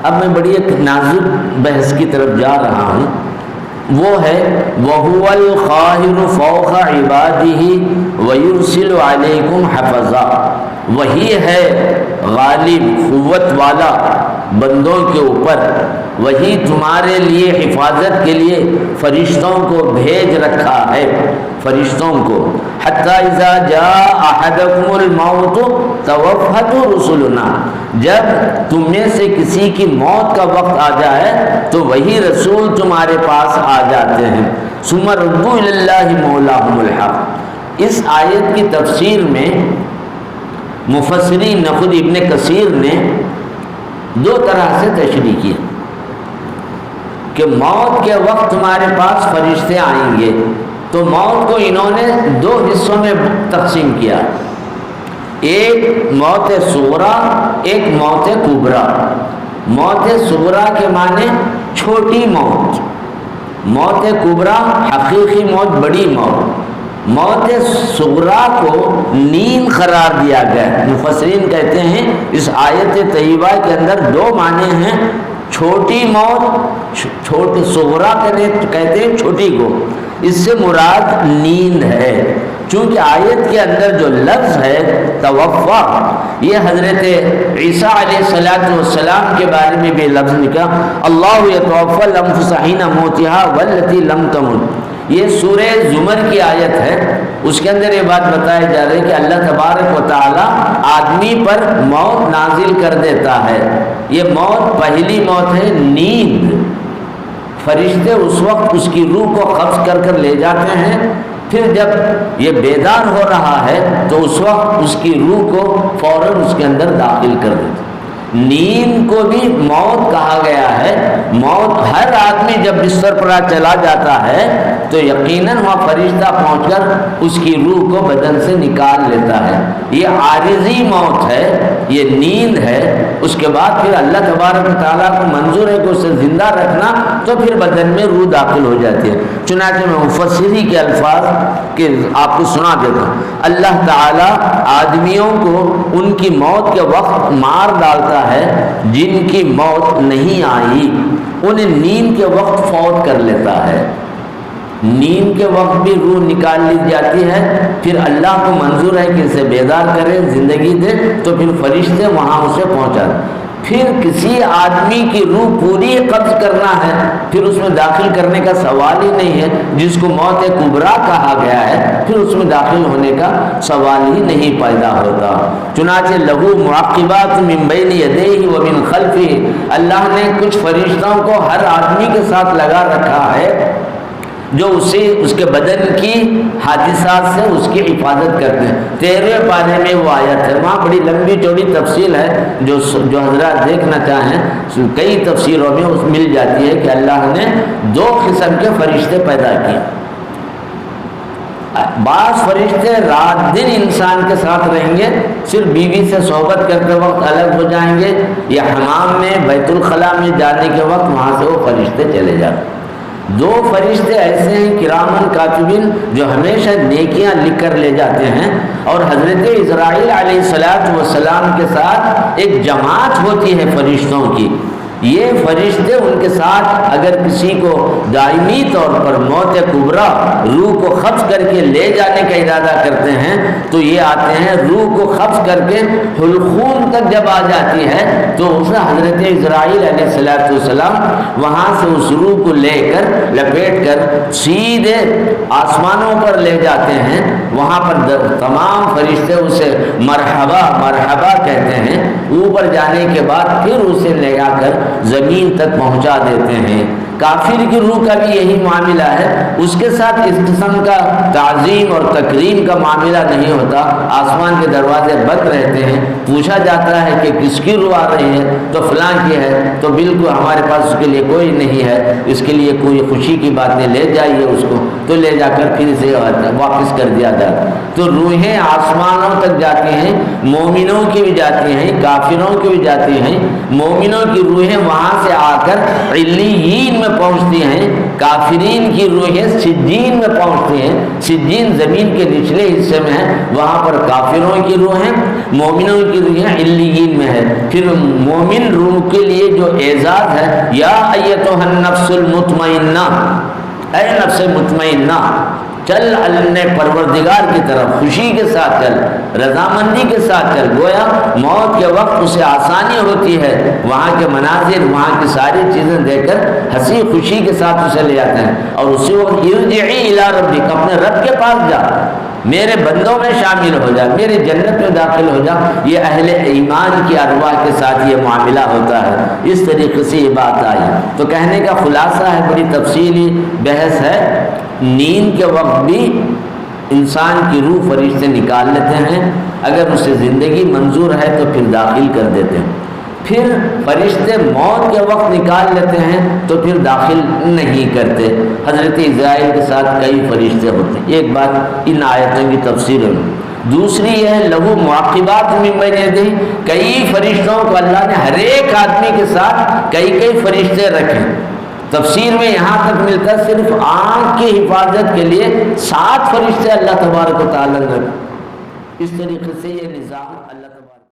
اب میں بڑی ایک نازک بحث کی طرف جا رہا ہوں، وہ ہے وَهُوَ الْقَاهِرُ فَوْقَ عِبَادِهِ وَيُرْسِلُ عَلَيْكُمْ حَفَظًا، وہی ہے غالب قوت والا بندوں کے اوپر، وہی تمہارے لیے حفاظت کے لیے فرشتوں کو بھیج رکھا ہے، فرشتوں کو۔ حَتَّى إِذَا جَاءَ أَحَدَكُمُ الْمَوْتُ تَوَفَّتْهُ رُسُلُنَا، جب تم میں سے کسی کی موت کا وقت آ جائے تو وہی رسول تمہارے پاس آ جاتے ہیں۔ ثُمَّ رُدُّوا إِلَى اللَّهِ مَوْلَاهُمُ الْحَقِّ۔ اس آیت کی تفسیر میں مفسرین خود ابن کثیر نے دو طرح سے تشریح کی کہ موت کے وقت تمہارے پاس فرشتے آئیں گے، تو موت کو انہوں نے دو حصوں میں تقسیم کیا، ایک موت صغریٰ، ایک موت کبریٰ۔ موت صغریٰ کے معنی چھوٹی موت، موت کبریٰ حقیقی موت، بڑی موت۔ موت صغریٰ کو نیند قرار دیا گیا۔ مفسرین کہتے ہیں اس آیت طیبہ کے اندر دو معنی ہیں، چھوٹی موت، چھوٹی صغریٰ کہتے ہیں چھوٹی کو، اس سے مراد نیند ہے، چونکہ آیت کے اندر جو لفظ ہے توفا، یہ حضرت عیسیٰ علیہ السلام کے بارے میں بھی لفظ نکلا، اللہ یتوفی الانفس حین موتها والتی لم تمت۔ یہ سورہ زمر کی آیت ہے، اس کے اندر یہ بات بتائی جا رہی ہے کہ اللہ تبارک و تعالی آدمی پر موت نازل کر دیتا ہے۔ یہ موت پہلی موت ہے نیند، فرشتے اس وقت اس کی روح کو قبض کر لے جاتے ہیں، پھر جب یہ بیدار ہو رہا ہے تو اس وقت اس کی روح کو فوراً اس کے اندر داخل کر دیتے ہیں۔ نیند کو بھی موت کہا گیا ہے۔ موت ہر آدمی جب بستر پر چلا جاتا ہے تو یقیناً وہاں فرشتہ پہنچ کر اس کی روح کو بدن سے نکال لیتا ہے۔ یہ عارضی موت ہے، یہ نیند ہے۔ اس کے بعد پھر اللہ تبارک و تعالیٰ کو منظور ہے کہ اسے زندہ رکھنا، تو پھر بدن میں روح داخل ہو جاتی ہے۔ چنانچہ میں مفسری کے الفاظ کہ آپ کو سنا دیتا ہوں، اللہ تعالیٰ آدمیوں کو ان کی موت کے وقت مار ڈالتا ہے جن کی موت نہیں آئی، انہیں نیند کے وقت فوت کر لیتا ہے۔ نیند کے وقت بھی روح نکال لی جاتی ہے، پھر اللہ کو منظور ہے کہ اسے بیدار کرے، زندگی دے، تو پھر فرشتے وہاں اسے پہنچا دیں۔ پھر کسی آدمی کی روح پوری قبض کرنا ہے، پھر اس میں داخل کرنے کا سوال ہی نہیں ہے، جس کو موت کبریٰ کہا گیا ہے، پھر اس میں داخل ہونے کا سوال ہی نہیں پیدا ہوتا۔ چنانچہ لہو معقبات من بین یدیہ ومن خلفہ، اللہ نے کچھ فرشتوں کو ہر آدمی کے ساتھ لگا رکھا ہے جو اسے اس کے بدن کی حادثات سے اس کی حفاظت کرتے ہیں۔ 13 پارے میں وہ آیت ہے، وہاں بڑی لمبی چوڑی تفصیل ہے، جو حضرات دیکھنا چاہیں کئی تفسیروں میں اس مل جاتی ہے کہ اللہ نے 2 قسم کے فرشتے پیدا کیے۔ بعض فرشتے رات دن انسان کے ساتھ رہیں گے، صرف بیوی سے صحبت کرتے وقت الگ ہو جائیں گے، یا حمام میں بیت الخلاء میں جانے کے وقت وہاں سے وہ فرشتے چلے جاتے ہیں۔ 2 فرشتے ایسے ہیں کرامن کاتبین جو ہمیشہ نیکیاں لکھ کر لے جاتے ہیں، اور حضرت اسرائیل علیہ السلام کے ساتھ ایک جماعت ہوتی ہے فرشتوں کی۔ یہ فرشتے ان کے ساتھ اگر کسی کو دائمی طور پر موت کبریٰ روح کو قبض کر کے لے جانے کا ارادہ کرتے ہیں تو یہ آتے ہیں، روح کو قبض کر کے حلقوم تک جب آ جاتی ہے تو اس میں حضرت اسرائیل علیہ السلام وہاں سے اس روح کو لے کر لپیٹ کر سیدھے آسمانوں پر لے جاتے ہیں۔ وہاں پر تمام فرشتے اسے مرحبا مرحبا کہتے ہیں۔ اوپر جانے کے بعد پھر اسے لے جا کر زمین تک پہنچا دیتے ہیں۔ کافر کی روح کا بھی یہی معاملہ ہے، اس کے ساتھ اس قسم کا تعظیم اور تکریم کا معاملہ نہیں ہوتا۔ آسمان کے دروازے بند رہتے ہیں، پوچھا جاتا ہے کہ کس کی روح آ رہی ہے تو فلاں کی ہے، تو بالکل ہمارے پاس اس کے لیے کوئی نہیں ہے، اس کے لیے کوئی خوشی کی بات نہیں، لے جائیے اس کو، تو لے جا کر پھر اسے واپس کر دیا جاتا ہے۔ تو روحیں آسمانوں تک جاتی ہیں، مومنوں کی بھی جاتی ہیں، کافروں کی بھی جاتی ہیں۔ مومنوں کی روحیں وہاں سے آ کر علیین میں پہنچتی ہیں، کافرین کی روحیں سجین میں پہنچتی ہیں۔ سجین زمین کے نچلے حصے میں ہے، وہاں پر کافروں کی روحیں، مومنوں کی روحیں علیین میں ہے۔ پھر مومن روح کے لیے جو اعزاز ہے، یا ایتھا النفس المطمئنہ، اے نفس مطمئنہ، چل اپنے پروردگار کی طرف، خوشی کے ساتھ چل، رضامندی کے ساتھ چل۔ گویا موت کے وقت اسے آسانی ہوتی ہے، وہاں کے مناظر، وہاں کی ساری چیزیں دیکھ کر ہنسی خوشی کے ساتھ اسے لے جاتے ہیں، اور اسی وقت ارجعی الی ربک، اپنے رب کے پاس جا، میرے بندوں میں شامل ہو جا، میری جنت میں داخل ہو جا۔ یہ اہل ایمان کی ارواح کے ساتھ یہ معاملہ ہوتا ہے، اس طریقے سے یہ بات آئی۔ تو کہنے کا خلاصہ ہے، بڑی تفصیلی بحث ہے، نیند کے وقت بھی انسان کی روح فرشتے نکال لیتے ہیں، اگر اسے زندگی منظور ہے تو پھر داخل کر دیتے ہیں، پھر فرشتے موت کے وقت نکال لیتے ہیں تو پھر داخل نہیں کرتے۔ حضرت عزرائیل کے ساتھ کئی فرشتے ہوتے ہیں، ایک بات ان آیتوں کی تفسیر ہے۔ دوسری یہ ہے لہو معقبات من بین یدیہ، کئی فرشتوں کو اللہ نے ہر ایک آدمی کے ساتھ کئی فرشتے رکھے۔ تفسیر میں یہاں تک ملتا ہے صرف آنکھ کی حفاظت کے لیے 7 فرشتے اللہ تبارک و تعالیٰ نے رکھے۔ اس طریقے سے یہ نظام اللہ تبارک